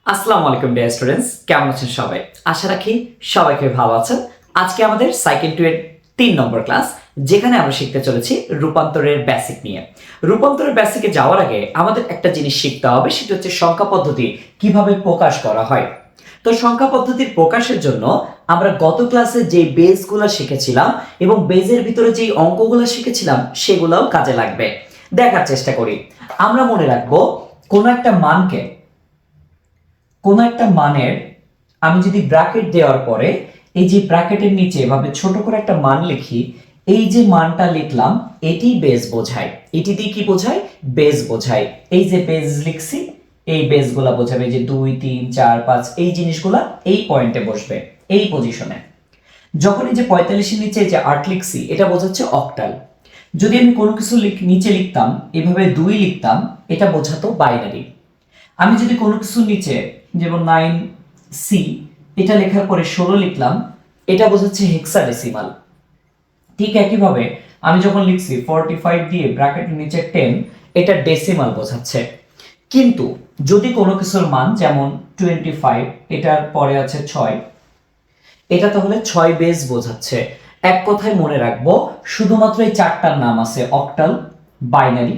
আসসালামু আলাইকুম dear students, কেমন আছেন সবাই? আশা রাখি সবাইকে ভালো আছেন। আজকে আমাদের সাইকেল 2 এর 3 নম্বর ক্লাস, যেখানে আমরা শিখতে চলেছি রূপান্তরের বেসিক নিয়ে। রূপান্তরের বেসিকে যাওয়ার আগে আমাদের একটা জিনিস শিখতে হবে, সেটা হচ্ছে সংখ্যা পদ্ধতি কিভাবে প্রকাশ করা হয়। তো সংখ্যা পদ্ধতির প্রকাশের জন্য আমরা গত ক্লাসে যে বেসগুলো শিখেছিলাম এবং বেজের ভিতরে যে অঙ্কগুলো শিখেছিলাম সেগুলোও কাজে লাগবে। দেখার চেষ্টা করি। আমরা মনে রাখবো কোনো একটা মানের আমি যদি ব্র্যাকেট দেওয়ার পরে এই যে ব্র্যাকেটের নিচে এভাবে ছোট করে একটা মান লিখি, এই যে মানটা লিখলাম এটি বেস বোঝায়। এটি দিয়ে কি বোঝায়? বেস বোঝায়। এই যে বেস লিখছি, এই বেসগুলা বোঝাবে যে 2 3 4 5 এই জিনিসগুলা এই পয়েন্টে বসবে, এই পজিশনে। যখন এই যে 45 এর নিচে যে 8 লিখছি, এটা বোঝাচ্ছে অক্টাল। যদি আমি কোনো কিছু নিচে লিখতাম, এভাবে 2 লিখতাম, এটা বোঝাতো বাইনারি। আমি যদি কোনো কিছু নিচে যেমন 9C এটা লেখার পরে 16 লিখলাম, এটা বোঝাচ্ছে হেক্সাডেসিমাল। ঠিক একইভাবে আমি যখন লিখছি 45 দিয়ে ব্র্যাকেটের নিচে 10, এটা ডেসিমাল বোঝাচ্ছে। কিন্তু যদি কোনো কিছুর মান যেমন 25 এটার পরে আছে 6, এটা তাহলে 6 বেস বোঝাচ্ছে। এক কথায় মনে রাখবো, শুধুমাত্র এই চারটার নাম আছে: অক্টাল, বাইনারি,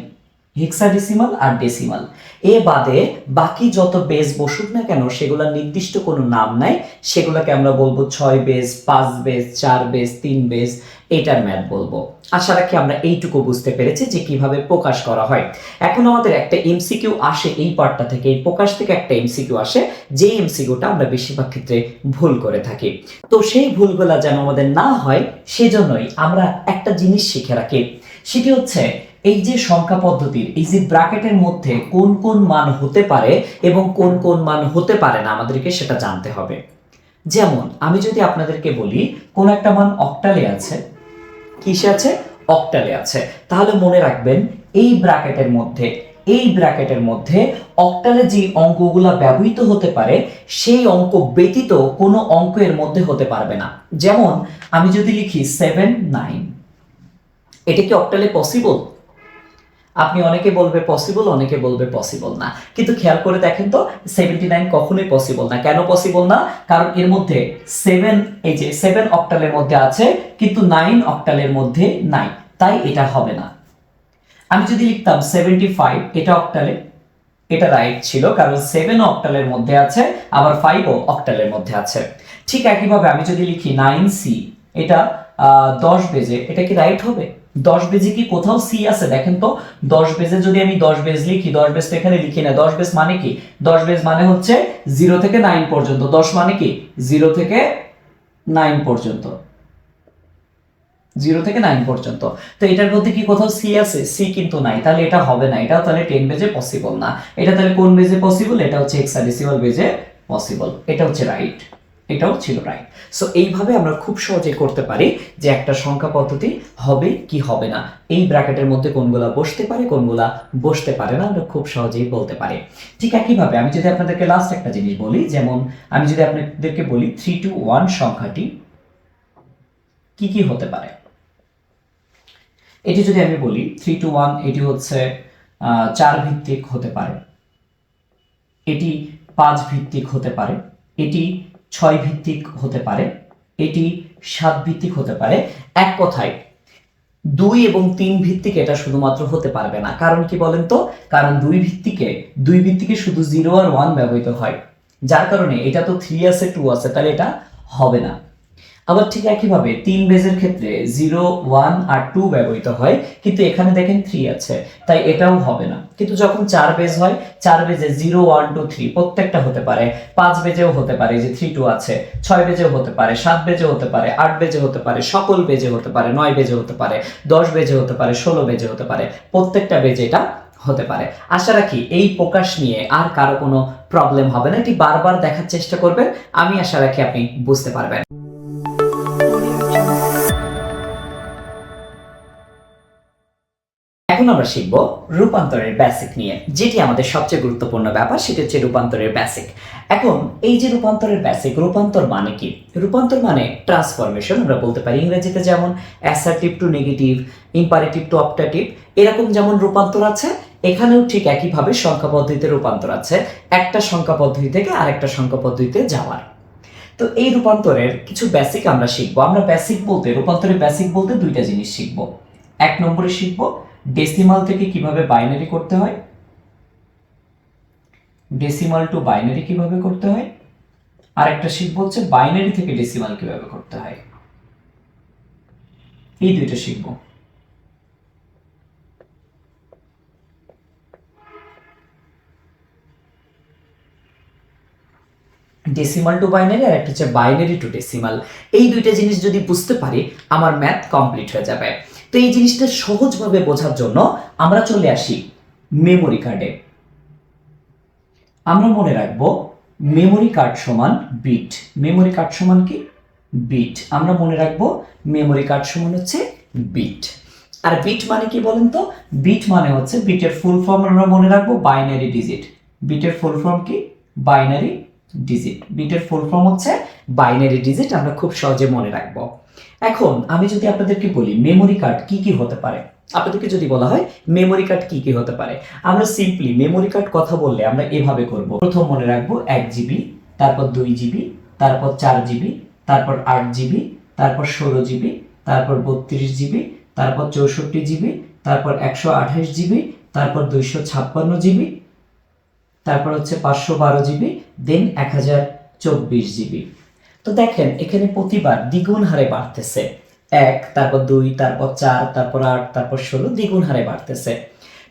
হেক্সাডেসিমাল আর ডেসিমাল। এ বাদে বাকি যত বেস বসুক না কেন সেগুলোর নির্দিষ্ট কোনো নাম নাই। সেগুলোকে আমরা বলবো 6 বেস, 5 বেস, 4 বেস, 3 বেস, এটার ম্যাথ বলবো। আশা রাখি আমরা এইটুকু বুঝতে পেরেছি যে কিভাবে প্রকাশ করা হয়। এখন আমাদের একটা এমসিকিউ আসে এই পার্টটা থেকে, এই প্রকাশ থেকে একটা এমসিকিউ আসে, যে এমসিকিউটা আমরা বেশিরভাগ ক্ষেত্রে ভুল করে থাকি। তো সেই ভুলগুলা যেন আমাদের না হয় সেজন্যই আমরা একটা জিনিস শিখে রাখি, সেটি হচ্ছে এই যে সংখ্যা পদ্ধতির এই যে ব্র্যাকেটের মধ্যে কোন কোন মান হতে পারে এবং কোন কোন মান হতে পারে না, আমাদেরকে সেটা জানতে হবে। যেমন আমি যদি আপনাদেরকে বলি কোন একটা মান অক্টালে আছে, কিসে আছে? অক্টালে আছে, তাহলে মনে রাখবেন এই ব্র্যাকেটের মধ্যে অক্টালে যে অঙ্কগুলা ব্যবহৃত হতে পারে সেই অঙ্ক ব্যতীত কোনো অঙ্ক এর মধ্যে হতে পারবে না। যেমন আমি যদি লিখি 7 9, এটা কি অক্টালে পসিবল? আপনি অনেকে বলবে পসিবল, অনেকে বলবে পসিবল না, কিন্তু খেয়াল করে দেখেন তো 79 কখনোই পসিবল না। কেন পসিবল না? কারণ এর মধ্যে 7, এই যে 7 অক্টালের মধ্যে আছে কিন্তু 9 অক্টালের মধ্যে নাই, তাই এটা হবে না। আমি যদি লিখতাম 75, এটা অক্টালে, এটা রাইট ছিল, কারণ 7 অক্টালের মধ্যে আছে, আবার 5 ও অক্টালের মধ্যে আছে। ঠিক একইভাবে আমি যদি লিখি 9C, এটা 10 বেজে, এটা কি রাইট হবে? 10 বেজে কি কোথাও সি আছে? দেখেন তো, 10 বেজে যদি আমি 10 বেজ লিখি, 10 বেজ তো এখানে লিখি না। 10 বেজ মানে কি? 10 বেজ মানে হচ্ছে 0 থেকে 9 পর্যন্ত। 10 মানে কি? 0 থেকে 9 পর্যন্ত, 0 থেকে 9 পর্যন্ত। তো এটার মধ্যে কি কোথাও সি আছে? সি কিন্তু নাই, তাহলে এটা হবে না। এটাও তাহলে 10 বেজে পসিবল না। এটা তাহলে কোন বেজে পসিবল? এটা হচ্ছে হেক্সাডেসিমাল বেজে পসিবল। এটা হচ্ছে রাইট, এটাও ছিল রাইট। সো এইভাবে আমরা খুব সহজে করতে পারি যে একটা সংখ্যা পদ্ধতি হবে কি হবে না, এই ব্র্যাকেটের মধ্যে কোনগুলা বসতে পারে কোনগুলা বসতে পারে না, আমরা খুব সহজেই বলতে পারি। ঠিক একইভাবে আমি যদি আপনাদেরকে লাস্ট একটা জিনিস বলি, যেমন আমি যদি আপনাদেরকে বলি 3 to 1 সংখ্যাটি কি কি হতে পারে। এটি যদি আমি বলি 3 to 1, এটি হচ্ছে 4 ভিত্তিক হতে পারে, এটি 5 ভিত্তিক হতে পারে, এটি 6 ভিত্তিক হতে পারে, এটি 7 ভিত্তিক হতে পারে। এক কথায় 2 এবং 3 ভিত্তিক এটা শুধুমাত্র হতে পারবে না। কারণ কি বলেন তো? কারণ 2 ভিত্তিকে শুধু 0 আর 1 ব্যবহৃত হয়, যার কারণে এটা তো 3 আছে 2 আছে, তাহলে এটা হবে না। আবার ঠিক একইভাবে 3 বেজের ক্ষেত্রে 0 1 আর 2 ব্যবহৃত হয়, কিন্তু এখানে দেখেন 3 আছে, তাই এটাও হবে না। কিন্তু যখন 4 বেজ হয়, 4 বেজে 0 1 2 3 প্রত্যেকটা হতে পারে। 5 বেজেও হতে পারে, যে 3 2 আছে। 6 বেজেও হতে পারে, 7 বেজেও হতে পারে, 8 বেজে হতে পারে, সকল বেজে হতে পারে, 9 বেজে হতে পারে, 10 বেজে হতে পারে, 16 বেজে হতে পারে, প্রত্যেকটা বেজে এটা হতে পারে। আশা রাখি এই প্রকাশ নিয়ে আর কারো কোনো প্রবলেম হবে না। এটি বারবার দেখার চেষ্টা করবেন, আমি আশা রাখি আপনি বুঝতে পারবেন। এখন আমরা শিখব রূপান্তরের বেসিক নিয়ে, যেটি আমাদের সবচেয়ে গুরুত্বপূর্ণ ব্যাপার, সেটি হচ্ছে রূপান্তরের বেসিক। এখন এই যে রূপান্তরের বেসিক, রূপান্তর মানে কি? রূপান্তর মানে ট্রান্সফরমেশন। আমরা বলতে পারি ইংরেজিতে যেমন assertive to negative, imperative to optative, এরকম যেমন রূপান্তর আছে, এখানেও ঠিক একইভাবে সংখ্যা পদ্ধতিতে রূপান্তর আছে, একটা সংখ্যা পদ্ধতি থেকে আরেকটা সংখ্যা পদ্ধতিতে যাওয়ার। তো এই রূপান্তরের কিছু বেসিক আমরা শিখবো। আমরা বেসিক বলতে, রূপান্তরের বেসিক বলতে দুইটা জিনিস শিখবো। এক নম্বরে শিখবো ডেসিমাল থেকে কিভাবে বাইনারি করতে হয়, ডেসিমাল টু বাইনারি কিভাবে করতে হয়, আর একটা শিখবো হচ্ছে বাইনারি থেকে ডেসিমাল কিভাবে করতে হয়। এই দুইটা শিখবো। ডেসিমাল টু বাইনারি আর একটা হচ্ছে বাইনারি টু ডেসিমাল। এই দুইটা জিনিস যদি বুঝতে পারি আমার ম্যাথ কমপ্লিট হয়ে যাবে। তো এই জিনিসটা সহজভাবে বোঝার জন্য আমরা চলে আসি মেমোরি কার্ডে। আমরা মনে রাখবো মেমোরি কার্ড সমান বিট। মেমোরি কার্ড সমান কি? বিট। আমরা মনে রাখবো মেমোরি কার্ড সমান হচ্ছে বিট। আর বিট মানে কি বলেন তো? বিট মানে হচ্ছে, বিটের ফুল ফর্ম আমরা মনে রাখবো বাইনারি ডিজিট। বিটের ফুল ফর্ম কি? Binary digit. বিটের ফুল ফর্ম হচ্ছে বাইনারি ডিজিট, আমরা খুব সহজে মনে রাখবো। এখন আমি যদি আপনাদেরকে বলি মেমোরি কার্ড কি কি হতে পারে, আপনাদেরকে যদি বলা হয় মেমোরি কার্ড কি কি হতে পারে, আমরা সিম্পলি মেমোরি কার্ড কথা বললে আমরা এভাবে করব। প্রথম মনে রাখবো 1 জিবি, তারপর 2 জিবি, তারপর 4 জিবি, তারপর 8 জিবি, তারপর 16 জিবি, তারপর 32 জিবি, তারপর 64 জিবি, তারপর 128 জিবি, তারপর 256 জিবি, তারপর হচ্ছে 512 জিবি, দেন 1024 জিবি। তো দেখেন এখানে প্রতিবার দ্বিগুণ হারে বাড়তেছে। 1, তারপর 2, তারপর 4, তারপর 8, তারপর 16, দ্বিগুণ হারে বাড়তেছে।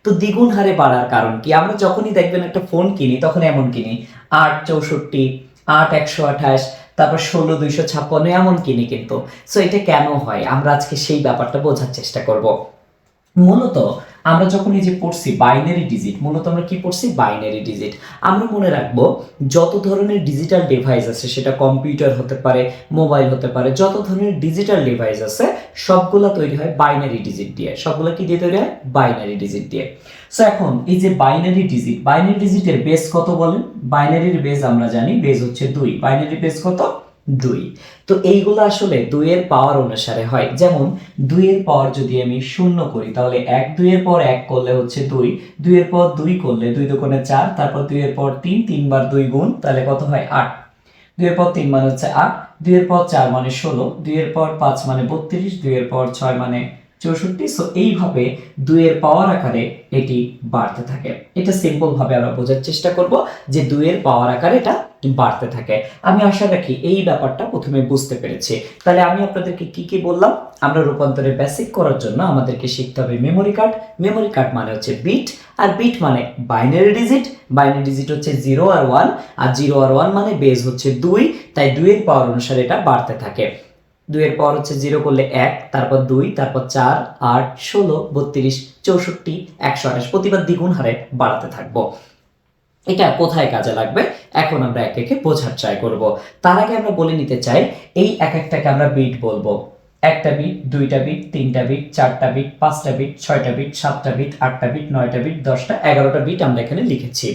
তো দ্বিগুণ হারে বাড়ার কারণ কি? আমরা যখনই দেখবেন একটা ফোন কিনি তখন এমন কিনি 8 64, 8 128, তারপর 16 256 এমন কিনি কিন্তু। সো এটা কেন হয় আমরা আজকে সেই ব্যাপারটা বোঝার চেষ্টা করব। মূলত আমরা যখন এই যে পড়ছি বাইনারি ডিজিট, মূলত আমরা কি পড়ছি? Binary digit. আমরা মনে রাখবো যত ধরনের ডিজিটাল ডিভাইস আছে, সেটা কম্পিউটার হতে পারে, মোবাইল হতে পারে, যত ধরনের ডিজিটাল ডিভাইস আছে সবগুলা তৈরি হয় বাইনারি ডিজিট দিয়ে। সবগুলা কি দিয়ে তৈরি হয়? বাইনারি ডিজিট দিয়ে। সো এখন এই যে বাইনারি ডিজিট, বাইনারি ডিজিটের বেস কত বলেন? বাইনারির বেস আমরা জানি, বেস হচ্ছে 2। বাইনারি বেস কত? 2। তো এইগুলো আসলে 2 এর পাওয়ার অনুসারে হয়। যেমন 2 এর পাওয়ার যদি আমি 0 করি তাহলে 1, 2 এর পর 1 করলে হচ্ছে 2, 2 এর পর 2 করলে 2 দুগুণে 4, তারপর 2 এর পর 3, 3 বার 2 গুণ, তাহলে কত হয়? 8। 2 এর পর 3 মানে হচ্ছে 8, 2 এর পর 4 মানে 16, 2 এর পর 5 মানে 32, 2 এর পর 6 মানে 64। সো এইভাবে 2 এর পাওয়ার আকারে এটি বাড়তে থাকে। এটা সিম্পল ভাবে আমরা বোঝার চেষ্টা করব যে 2 এর পাওয়ার আকারে এটা বাড়তে থাকে। আমি আশা রাখি এই ব্যাপারটা প্রথমে বুঝতে পেরেছি। তাহলে আমি আপনাদেরকে কি কি বললাম? আমরা রূপান্তরের বেসিক করার জন্য আমাদেরকে শিখতে হবে মেমোরি কার্ড। মেমোরি কার্ড মানে হচ্ছে বিট, আর বিট মানে বাইনারি ডিজিট। বাইনারি ডিজিট হচ্ছে 0 আর 1, আর 0 আর 1 মানে বেস হচ্ছে 2, তাই 2 এর পাওয়ার অনুসারে এটা বাড়তে থাকে। 2 এর পাওয়ার হচ্ছে 0 করলে 1, তারপর 2, তারপর 4, 8, 16, 32, 64, 128, প্রতিবার দ্বিগুণ হারে বাড়াতে থাকবো। এটা কোথায় কাজে লাগবে এখন আমরা একে একে বোঝার ট্রাই করব। তার আগে আমরা বলে নিতে চাই এই এক একটাকে আমরা বিট বলবো। 1টা বিট, 2টা বিট, 3টা বিট, 4টা বিট, 5টা বিট, 6টা বিট, 7টা বিট, 8টা বিট, 9টা বিট, 10টা, 11টা বিট আমরা এখানে লিখেছি।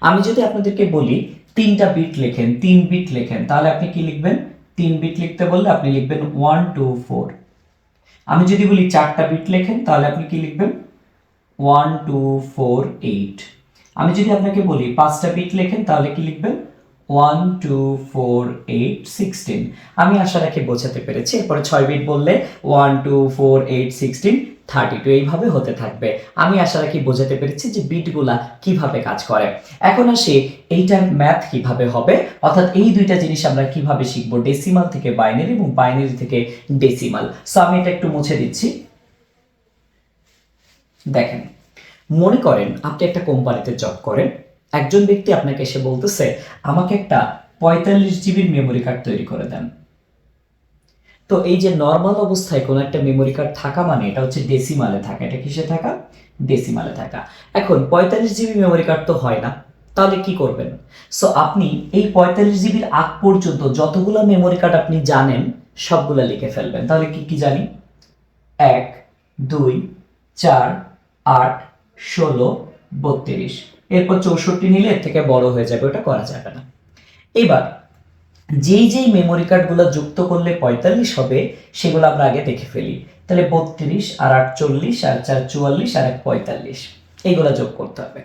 আমি যদি আপনাদেরকে বলি 3টা বিট লেখেন, 3 বিট লেখেন, তাহলে আপনি কি লিখবেন? 3 বিট লিখতে বললে আপনি লিখবেন 1 2 4। আমি যদি বলি 4টা বিট লেখেন তাহলে আপনি কি লিখবেন? 1 2 4 8। আমি যদি আপনাকে বলি 5টা বিট লেখেন তাহলে কি লিখবেন? 1 2 4 8 16। আমি আশা রাখি বোঝাতে পেরেছি। এরপরে 6 বিট বললে 1 2 4 8 16 32, এইভাবে হতে থাকবে। আমি আশা রাখি বোঝাতে পেরেছি যে বিটগুলা কিভাবে কাজ করে। এখন আসি এইটার ম্যাথ কিভাবে হবে, অর্থাৎ এই দুইটা জিনিস আমরা কিভাবে শিখবো, ডেসিমাল থেকে বাইনারি এবং বাইনারি থেকে ডেসিমাল। সো আমি এটা একটু মুছে দিচ্ছি। দেখেন, মনে করেন আপনি একটা কোম্পানিতে জব করেন, একজন ব্যক্তি আপনাকে এসে বলতেছে আমাকে একটা 45 জিবির মেমোরি কার্ড তৈরি করে দেন। তো এই যে নর্মাল অবস্থায় কোনো একটা মেমোরি কার্ড থাকা মানে এটা হচ্ছে ডেসিমালে থাকা। এটা কিসে থাকা? ডেসিমালে থাকা। এখন 45 জিবি মেমোরি কার্ড তো হয় না, তাহলে কি করবেন? সো আপনি এই 45 জিবির আগ পর্যন্ত যতগুলো মেমোরি কার্ড আপনি জানেন সবগুলা লিখে ফেলবেন। তাহলে কি কি জানি? 1 2 4 8 16 32, এরপর 64 নিলে এর থেকে বড় হয়ে যাবে, ওটা করা যাবে না। এবার যেই যেই মেমোরি কার্ডগুলো যুক্ত করলে 45 হবে সেগুলো আমরা আগে দেখে ফেলি। তাহলে 32 আর 8 40 আর 4 44 আর 1 45। এইগুলা যোগ করতে হবে।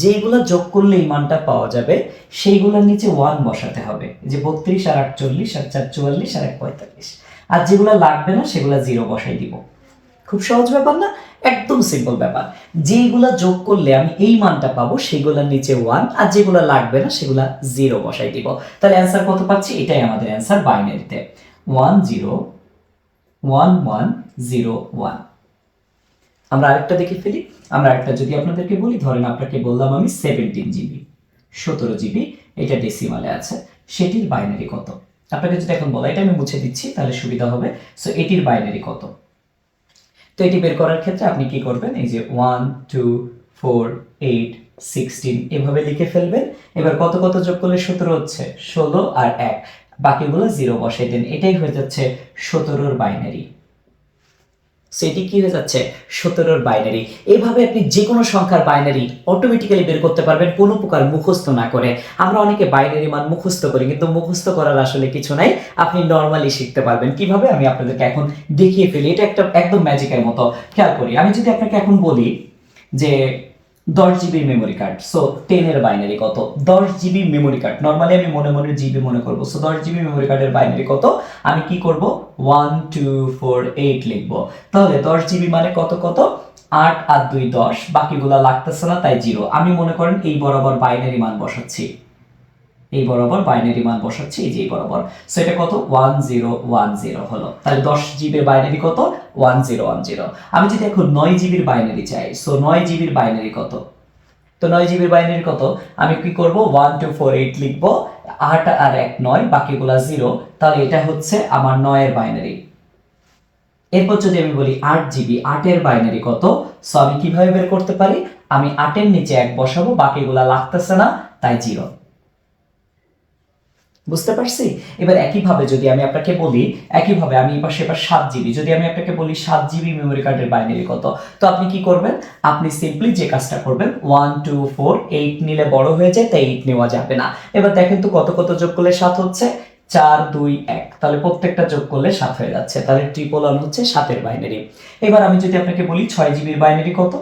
যেগুলা যোগ করলে এই মানটা পাওয়া যাবে সেইগুলোর নিচে 1 বসাতে হবে, যে 32 আর 48 আর 4 44 আর 1 45। আর যেগুলো লাগবে না সেগুলো 0 বসাই দিব। খুব সহজ ব্যাপার না? একদম সিম্পল ব্যাপার। যেগুলা যোগ করলে আমি এই মানটা পাবো সেগুলোর নিচে 1, আর যেগুলো লাগবে না সেগুলা 0 বসাই দিব। তাহলে অ্যান্সার কত পাচ্ছি? এটাই আমাদের অ্যান্সার বাইনারিতে 1 0 1 1 0 1। আমরা আরেকটা দেখে ফেলি। আমরা আরেকটা যদি আপনাদেরকে বলি, ধরেন আপনাকে বললাম আমি 17 জিবি, 17 জিবি, এটা ডেসিমালে আছে, সেটির বাইনারি কত? আপনাকে যদি এখন বলা, এটা আমি মুছে দিচ্ছি তাহলে সুবিধা হবে। সো এটির বাইনারি কত? তো এটি বের করার ক্ষেত্রে আপনি কি করবেন? এই যে 1 2 4 8 16 এভাবে লিখে ফেলবেন। এবার কত কত যোগ করলে 17 হচ্ছে? 16 আর 1, বাকিগুলো 0 বসাই দেন। এটাই হয়ে যাচ্ছে 17 বাইনারি। সেটি কি হয়ে যাচ্ছে? 17 বাইনারি। এইভাবে আপনি যে কোনো সংখ্যার বাইনারি অটোমেটিক্যালি বের করতে পারবেন কোনো প্রকার মুখস্থ না করে। আমরা অনেকে বাইনারি মান মুখস্থ করি, কিন্তু মুখস্থ করার আসলে কিছু নাই। আপনি নর্মালি শিখতে পারবেন কিভাবে, আমি আপনাদেরকে এখন দেখিয়ে ফেলি। এটা একটা একদম ম্যাজিকের মতো। খেয়াল করি, আমি যদি আপনাকে এখন বলি যে 10 জিবি মেমোরি কার্ড, সো 10 এর বাইনারি কত? 10 জিবি মেমোরি কার্ড, নরমালি আমি মনে মনে জিবি মনে করব। সো 10 জিবি মেমোরি কার্ডের বাইনারি কত? আমি কি করব? 1 2 4 8 লিখব। তাহলে 10 জিবি মানে কত কত? 8 আর 2 10, বাকিগুলো লাগতেছে না তাই 0। আমি মনে করেন এই বরাবর বাইনারি মান বসাচ্ছি, এই বরাবর বাইনারি মান বসাচ্ছি, এই যে এই বরাবর। সো এটা কত? 1010 হলো। তাহলে 10 জিবির বাইনারি কত? 1010। আমি যদি এখন 9 জিবির বাইনারি চাই, সো 9 জিবির বাইনারি কত? তো 9 জিবির বাইনারি কত? আমি কি করব? 1 2 4 8 লিখব, 8 আর 1 9, বাকিগুলা 0। তাহলে এটা হচ্ছে আমার 9 এর বাইনারি। এরপর যদি আমি বলি 8 জিবি, 8 এর বাইনারি কত? সো আমি কিভাবে বের করতে পারি? আমি 8 এর নিচে 1 বসাবো, বাকিগুলা লাগতেছে না তাই 0। বুঝতে পারছি? এবার একইভাবে যদি আমি আপনাকে বলি, একইভাবে আমি এবার 7 জিবি, যদি আমি আপনাকে বলি 7 জিবি মেমোরি কার্ডের বাইনারি কত, তো আপনি কি করবেন? আপনি সিম্পলি যে কাজটা করবেন, 1 2 4 8 নিলে বড় হয়ে যায় তাই 8 নেওয়া যাবে না। এবার দেখেন তো কত কত যোগ করলে 7 হচ্ছে? 4 2 1, তাহলে প্রত্যেকটা যোগ করলে 7 হয়ে যাচ্ছে। তাহলে 111 হচ্ছে 7 এর বাইনারি। এবার আমি যদি আপনাকে বলি 6 জিবির বাইনারি কত?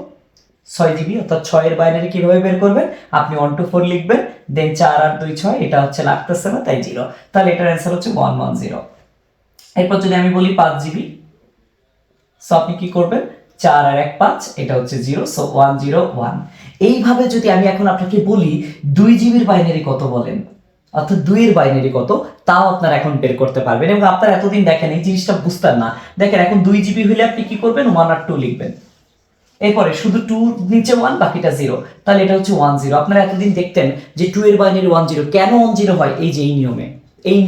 6 জিবি অর্থাৎ 6 এর বাইনারি কিভাবে বের করবেন? আপনি 1 2 4 লিখবেন, দেন 4 আর 2 6, এটা হচ্ছে লাগতেছে না তাই 0। তাহলে এটার অ্যান্সার হচ্ছে 110। এরপর যদি আমি বলি 5 জিবি, সো আপনি কি করবেন? 4 আর 1 5, এটা হচ্ছে 0, সো 101। এইভাবে যদি আমি এখন আপনাকে বলি 2 জিবির বাইনারি কত বলেন, অর্থাৎ 2 এর বাইনারি কত, তাও আপনারা এখন বের করতে পারবেন। এবং আপনারা এতদিন দেখেন এই জিনিসটা বুঝতেন না। দেখেন এখন 2 জিবি হলে আপনি কি করবেন? 1 আর 2 লিখবেন, এরপরে শুধু 2 নিচে 1, বাকিটা 0, তাহলে এটা হচ্ছে 10। আপনারা এতদিন দেখতেন যে 2 এর বাইনারি 10, কেন 10 হয়? এই যে এই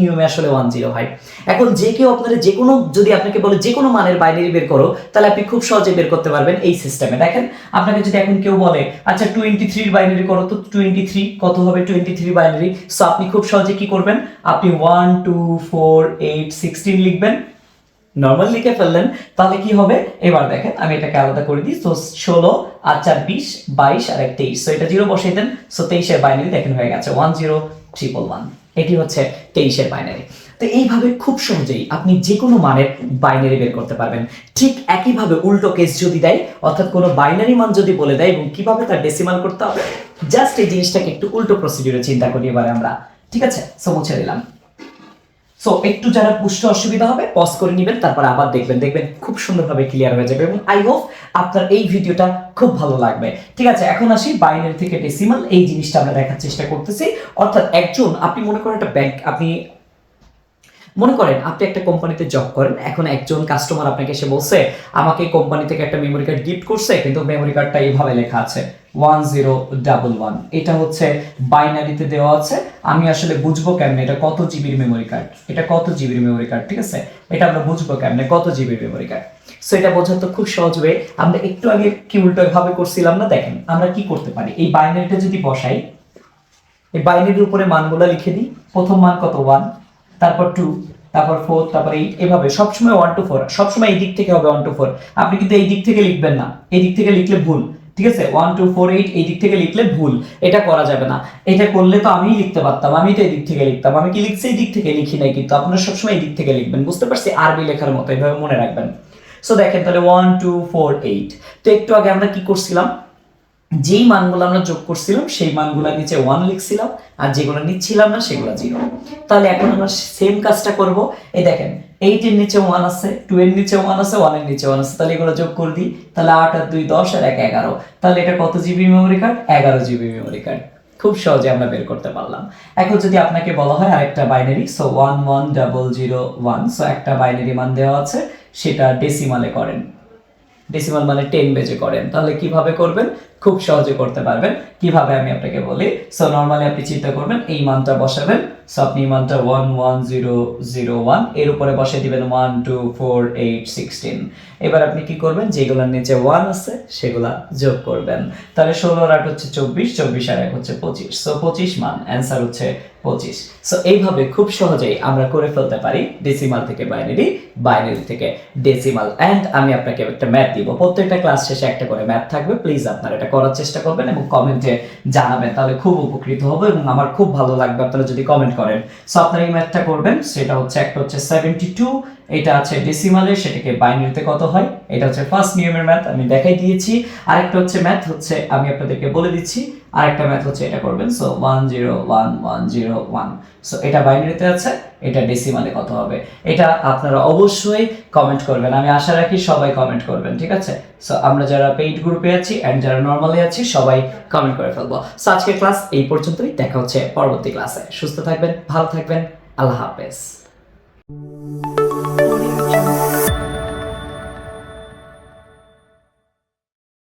নিয়মে আসলে 10 হয়। এখন যে কেউ আপনারা যে কোনো, যদি আপনাকে বলে যে কোনো মানের বাইনারি বের করো, তাহলে আপনি খুব সহজে বের করতে পারবেন এই সিস্টেমে। দেখেন আপনাকে যদি এখন কেউ বলে আচ্ছা 23 এর বাইনারি করো, তো 23 কত হবে? 23 বাইনারি। সো আপনি খুব সহজে কি করবেন? আপনি 1 2 4 8 16 লিখবেন, নরমাল লিখে ফেললেন, তাহলে কি হবে? এবার দেখেন আমি এটাকে আলাদা করে দিই। তো 16 আর 4 20 22 আর 1 23, সো এটা 0 বসাই দেন। সো 23 এর বাইনারি দেখেন হয়ে গেছে 10111। এটি হচ্ছে 23 এর বাইনারি। তো এইভাবে খুব সহজেই আপনি যে কোনো মানের বাইনারি বের করতে পারবেন। ঠিক একইভাবে উল্টো কেস যদি দেয়, অর্থাৎ কোনো বাইনারি মান যদি বলে দেয় এবং কিভাবে তার ডেসিমাল করতে হবে, জাস্ট এই জিনিসটাকে একটু উল্টো প্রসিডিউরে চিন্তা করি এবারে আমরা। ঠিক আছে, সো মুছে দিলাম। সো একটু যারা বুঝতে অসুবিধা হবে পজ করে নেবেন, তারপর আবার দেখবেন খুব সুন্দরভাবে ক্লিয়ার হয়ে যাবে। এবং আই হোপ আপনার এই ভিডিওটা খুব ভালো লাগবে। ঠিক আছে, এখন আসি বাইনারি থেকে ডেসিমাল, এই জিনিসটা আমরা দেখার চেষ্টা করতেছি। অর্থাৎ একজন, আপনি মনে করেন একটা ব্যাংক, আপনি মনে করেন আপনি একটা কোম্পানিতে জব করেন। এখন একজন কাস্টমার আপনাকে এসে বলছে আমাকে এই কোম্পানি থেকে একটা মেমোরি কার্ড গিফট করছে, কিন্তু মেমোরি কার্ডটা এইভাবে লেখা আছে 1011। এটা হচ্ছে বাইনারিতে দেওয়া আছে। আমি আসলে বুঝবো কেমনে এটা কত জিবির মেমোরি কার্ড, এটা কত জিবির মেমোরি কার্ড? ঠিক আছে, এটা আমরা বুঝবো কেমনে কত জিবির মেমোরি কার্ড? সো এটা বোঝা তো খুব সহজ হবে। আমরা একটু আগে কি উল্টো ভাবে করছিলাম না? দেখেন আমরা কি করতে পারি, এই বাইনারিটা যদি বসাই, এই বাইনারির উপরে মানগুলো লিখে দিই। প্রথম মান কত? 1, তারপর 2, তারপর 4, তারপর 8, এভাবে সবসময় 1 to 4, সবসময় এই দিক থেকে হবে 1 to 4। আপনি কিন্তু এই দিক থেকে লিখবেন না, এই দিক থেকে লিখলে ভুল। ঠিক আছে, 1 2 4 8 এই দিক থেকে লিখলে ভুল, এটা করা যাবে না। এটা করলে তো আমিই লিখতে পারতাম, আমি তো এই দিক থেকে লিখতাম। আমি কি লিখছি? এই দিক থেকে লিখি নাই, কিন্তু আপনারা সবসময় এই দিক থেকে লিখবেন। বুঝতে পারছি? আরবি লেখার মতো এভাবে মনে রাখবেন। সো দেখেন তাহলে 1 2 4 8। তো একটু আগে আমরা কি করছিলাম? যেই মানগুলো আমরা যোগ করছিলাম সেই মানগুলো নিচে 1 লিখছিলাম, আর যেগুলো নিচ্ছিলাম না সেগুলো 0। তাহলে এখন আমরা সেম কাজটা করব। এই দেখেন 8 এর নিচে 1 আছে, 2 এর নিচে 1 আছে, 1 এর নিচে 1 আছে, তাহলে এগুলো যোগ করে দিই। তাহলে 8 আর 2 10 আর 1 11। তাহলে এটা কত GB memory card? 11 GB memory card. খুব সহজে আমরা বের করতে পারলাম। এখন যদি আপনাকে বলা হয় আরেকটা বাইনারি, সো 11001, সো একটা বাইনারি মান দেওয়া আছে, সেটা ডেসিমালে করেন। ডেসিমাল মানে 10 বেজে করেন, তাহলে কিভাবে করবেন? খুব সহজে করতে পারবেন। কিভাবে আমি আপনাকে বলি। সো নরমালি আপনি চিন্তা করবেন, এই মানটা বসাবেন। সো আপনি এই মানটা 11001 এর উপরে বসিয়ে দিবেন 1 2 4 8 16। এবার আপনি কি করবেন? যেগুলোর নিচে 1 আছে সেগুলা যোগ করবেন। তাহলে 16 আর 8 হচ্ছে 24, 24 আর 1 হচ্ছে 25। সো 25 মান, অ্যান্সার হচ্ছে 25। সো এইভাবে খুব সহজেই আমরা করে ফেলতে পারি ডেসিমাল থেকে বাইনারি, বাইনারি থেকে ডেসিমাল। এন্ড আমি আপনাকে একটা ম্যাথ দিব, প্রত্যেকটা ক্লাস শেষে একটা করে ম্যাথ থাকবে। প্লিজ আপনারা এটা করার চেষ্টা করবেন এবং কমেন্টে জানাবেন, তাহলে খুব উপকৃত হবো এবং আমার খুব ভালো লাগবে আপনারা যদি কমেন্ট করেন। সো আপনারা এই ম্যাথটা করবেন, সেটা হচ্ছে একটা হচ্ছে 72, এটা আছে ডেসিমালে, সেটাকে বাইনারিতে কত হয়, এটা হচ্ছে ফার্স্ট নিয়মের ম্যাথ, আমি দেখাই দিয়েছি। আরেকটা হচ্ছে ম্যাথ হচ্ছে আমি আপনাদেরকে বলে দিচ্ছি, আরেকটা ম্যাথ হচ্ছে এটা করবেন। সো 101101, সো এটা বাইনারিতে আছে, এটা ডেসিমালে কত হবে, এটা আপনারা অবশ্যই কমেন্ট করবেন। আমি আশা রাখি সবাই কমেন্ট করবেন, ঠিক আছে? সো আমরা যারা পেইড গ্রুপে আছি এন্ড যারা নরমালি আছি সবাই কমেন্ট করে ফেলবো। সো আজকের ক্লাস এই পর্যন্তই, দেখা হচ্ছে পরবর্তী ক্লাসে। সুস্থ থাকবেন, ভালো থাকবেন, আল্লাহ হাফেজ।